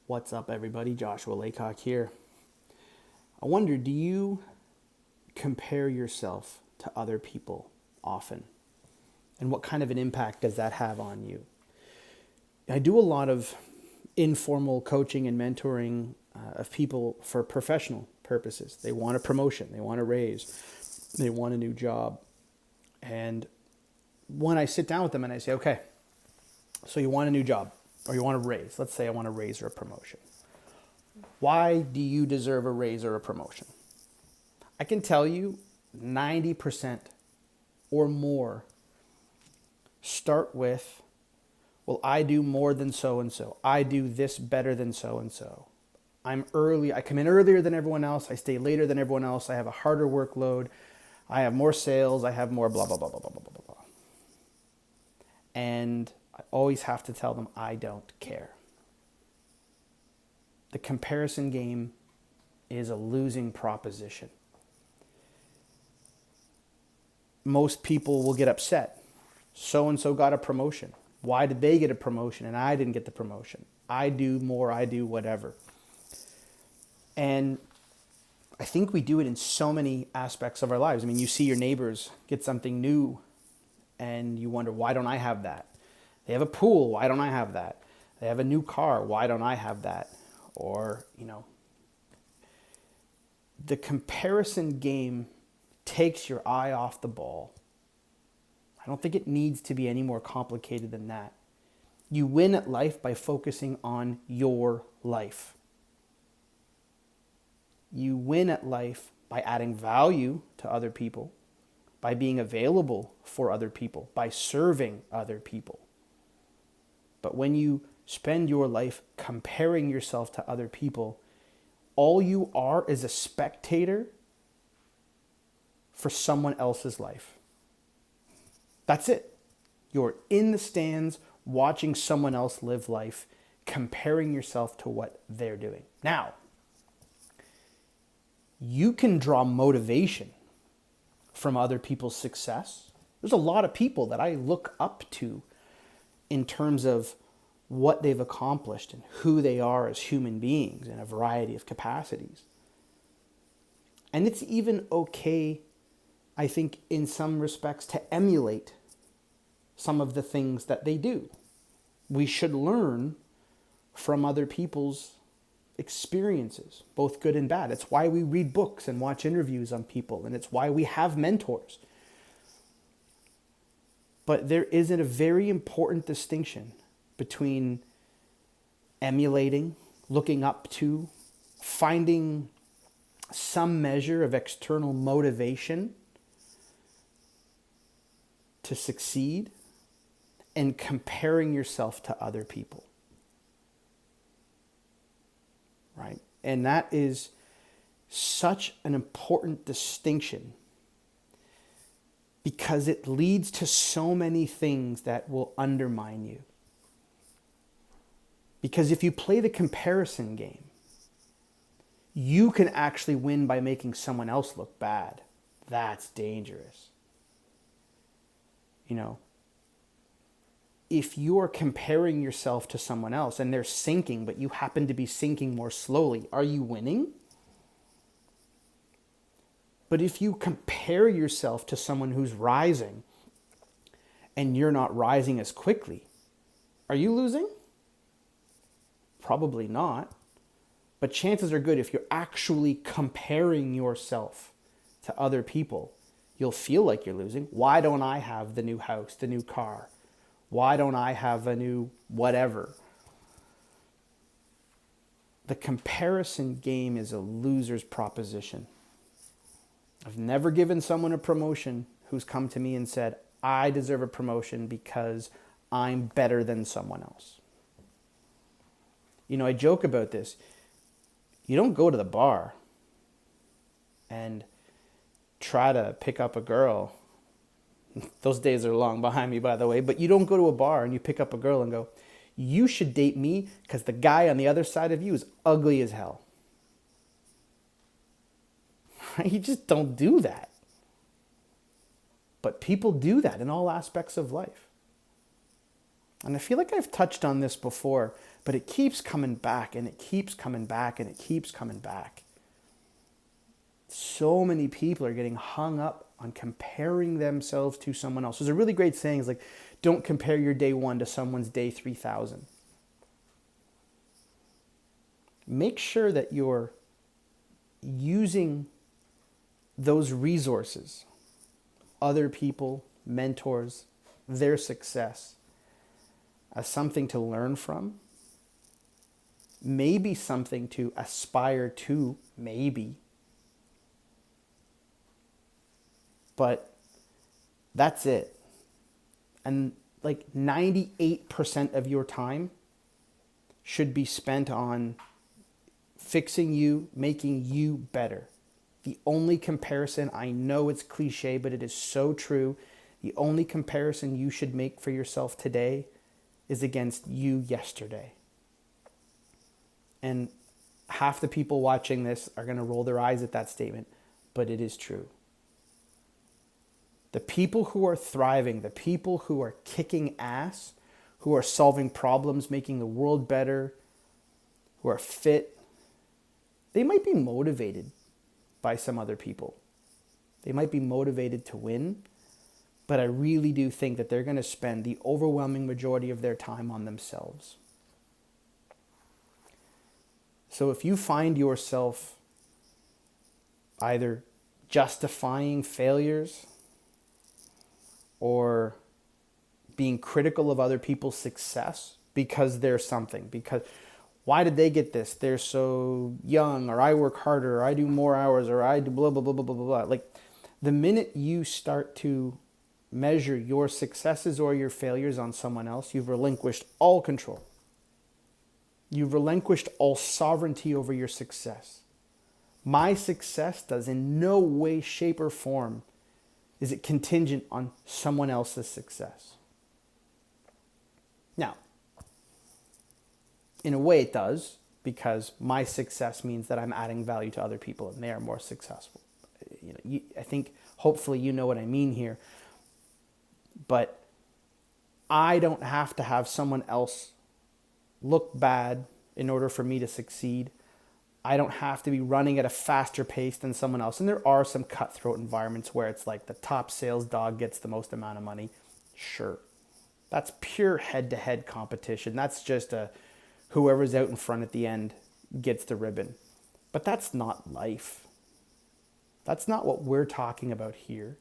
What's up, everybody? Joshua Laycock here. I wonder, do you compare yourself to other people often? And what kind of an impact does that have on you? I do a lot of informal coaching and mentoring of people for professional purposes. They want a promotion, they want a raise, they want a new job. And when I sit down with them and I say, okay, so you want a new job or you want a raise. Let's say I want a raise or a promotion. Why do you deserve a raise or a promotion? I can tell you 90% or more start with, well, I do more than so-and-so. I do this better than so-and-so. I'm early. I come in earlier than everyone else. I stay later than everyone else. I have a harder workload. I have more sales. I have more blah, blah, blah, blah, blah, blah, blah, blah. And I always have to tell them I don't care. The comparison game is a losing proposition. Most people will get upset. So-and-so got a promotion. Why did they get a promotion and I didn't get the promotion? I do more, I do whatever. And I think we do it in so many aspects of our lives. I mean, you see your neighbors get something new and you wonder, why don't I have that? They have a pool, why don't I have that? They have a new car, why don't I have that? Or, the comparison game takes your eye off the ball. I don't think it needs to be any more complicated than that. You win at life by focusing on your life. You win at life by adding value to other people, by being available for other people, by serving other people. But when you spend your life comparing yourself to other people, all you are is a spectator for someone else's life. That's it. You're in the stands watching someone else live life, comparing yourself to what they're doing. Now, you can draw motivation from other people's success. There's a lot of people that I look up to in terms of what they've accomplished and who they are as human beings in a variety of capacities. And it's even okay, I think, in some respects, to emulate some of the things that they do. We should learn from other people's experiences, both good and bad. It's why we read books and watch interviews on people, and it's why we have mentors. But there is a very important distinction between emulating, looking up to, finding some measure of external motivation to succeed, and comparing yourself to other people. Right? And that is such an important distinction because it leads to so many things that will undermine you. Because if you play the comparison game, you can actually win by making someone else look bad. That's dangerous. If you're comparing yourself to someone else and they're sinking, but you happen to be sinking more slowly, are you winning? But if you compare yourself to someone who's rising and you're not rising as quickly, are you losing? Probably not. But chances are good if you're actually comparing yourself to other people, you'll feel like you're losing. Why don't I have the new house, the new car? Why don't I have a new whatever? The comparison game is a loser's proposition. I've never given someone a promotion who's come to me and said, I deserve a promotion because I'm better than someone else. I joke about this. You don't go to the bar and try to pick up a girl. Those days are long behind me, by the way. But you don't go to a bar and you pick up a girl and go, you should date me because the guy on the other side of you is ugly as hell. You just don't do that. But people do that in all aspects of life. And I feel like I've touched on this before, But it keeps coming back, and it keeps coming back, and it keeps coming back. So many people are getting hung up on comparing themselves to someone else. There's a really great saying, is like, don't compare your day 1 to someone's day 3,000. Make sure that you're using those resources, other people, mentors, their success, as something to learn from, maybe something to aspire to, maybe. But that's it. And like 98% of your time should be spent on fixing you, making you better. The only comparison, I know it's cliche, but it is so true. The only comparison you should make for yourself today is against you yesterday. And half the people watching this are going to roll their eyes at that statement, but it is true. The people who are thriving, the people who are kicking ass, who are solving problems, making the world better, who are fit, they might be motivated by some other people. They might be motivated to win, but I really do think that they're going to spend the overwhelming majority of their time on themselves. So if you find yourself either justifying failures or being critical of other people's success because there's something, because why did they get this? They're so young, or I work harder, or I do more hours, or I do blah, blah, blah, blah, blah, blah, blah. Like, the minute you start to measure your successes or your failures on someone else, you've relinquished all control. You've relinquished all sovereignty over your success. My success does in no way, shape, or form is it contingent on someone else's success. Now, in a way it does, because my success means that I'm adding value to other people and they are more successful. I think hopefully you know what I mean here. But I don't have to have someone else look bad in order for me to succeed. I don't have to be running at a faster pace than someone else. And there are some cutthroat environments where it's like the top sales dog gets the most amount of money. Sure. That's pure head-to-head competition. That's just whoever's out in front at the end gets the ribbon. But that's not life. That's not what we're talking about here.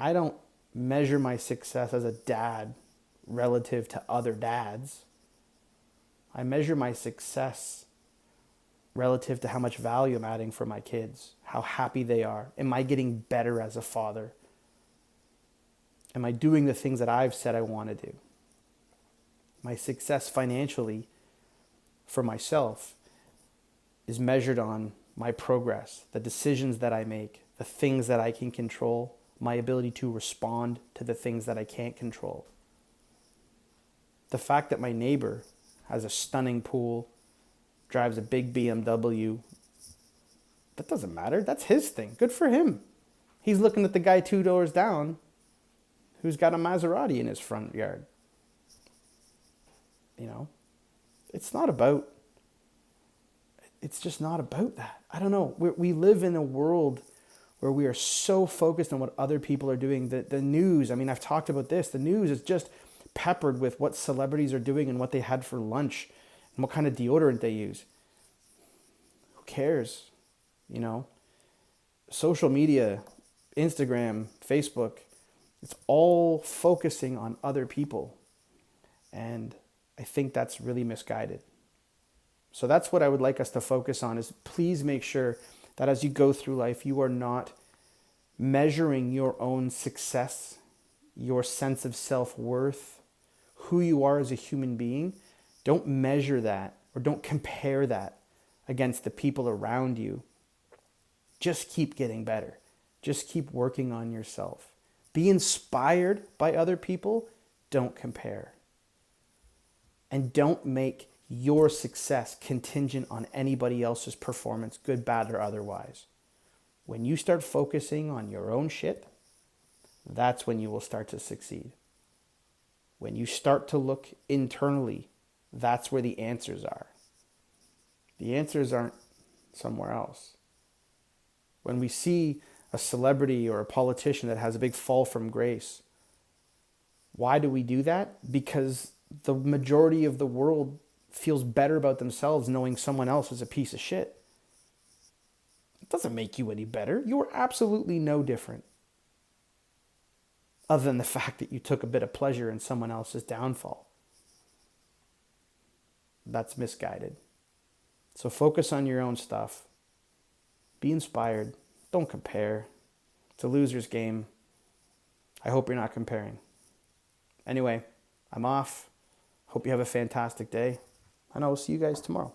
I don't measure my success as a dad relative to other dads. I measure my success relative to how much value I'm adding for my kids, how happy they are. Am I getting better as a father? Am I doing the things that I've said I want to do? My success financially for myself is measured on my progress, the decisions that I make, the things that I can control, my ability to respond to the things that I can't control. The fact that my neighbor has a stunning pool, drives a big BMW, that doesn't matter. That's his thing. Good for him. He's looking at the guy 2 doors down who's got a Maserati in his front yard. It's just not about that. I don't know. We live in a world where we are so focused on what other people are doing. The news, I've talked about this. The news is just peppered with what celebrities are doing and what they had for lunch and what kind of deodorant they use. Who cares? Social media, Instagram, Facebook, it's all focusing on other people. And I think that's really misguided. So that's what I would like us to focus on, is please make sure that as you go through life, you are not measuring your own success, your sense of self-worth, who you are as a human being. Don't measure that, or don't compare that against the people around you. Just keep getting better. Just keep working on yourself. Be inspired by other people. Don't compare. And don't make your success contingent on anybody else's performance, good, bad, or otherwise. When you start focusing on your own shit, that's when you will start to succeed. When you start to look internally, that's where the answers are. The answers aren't somewhere else. When we see a celebrity or a politician that has a big fall from grace, why do we do that? Because the majority of the world feels better about themselves knowing someone else is a piece of shit. It doesn't make you any better. You are absolutely no different. Other than the fact that you took a bit of pleasure in someone else's downfall. That's misguided. So focus on your own stuff. Be inspired. Don't compare. It's a loser's game. I hope you're not comparing. Anyway, I'm off. Hope you have a fantastic day. And I will see you guys tomorrow.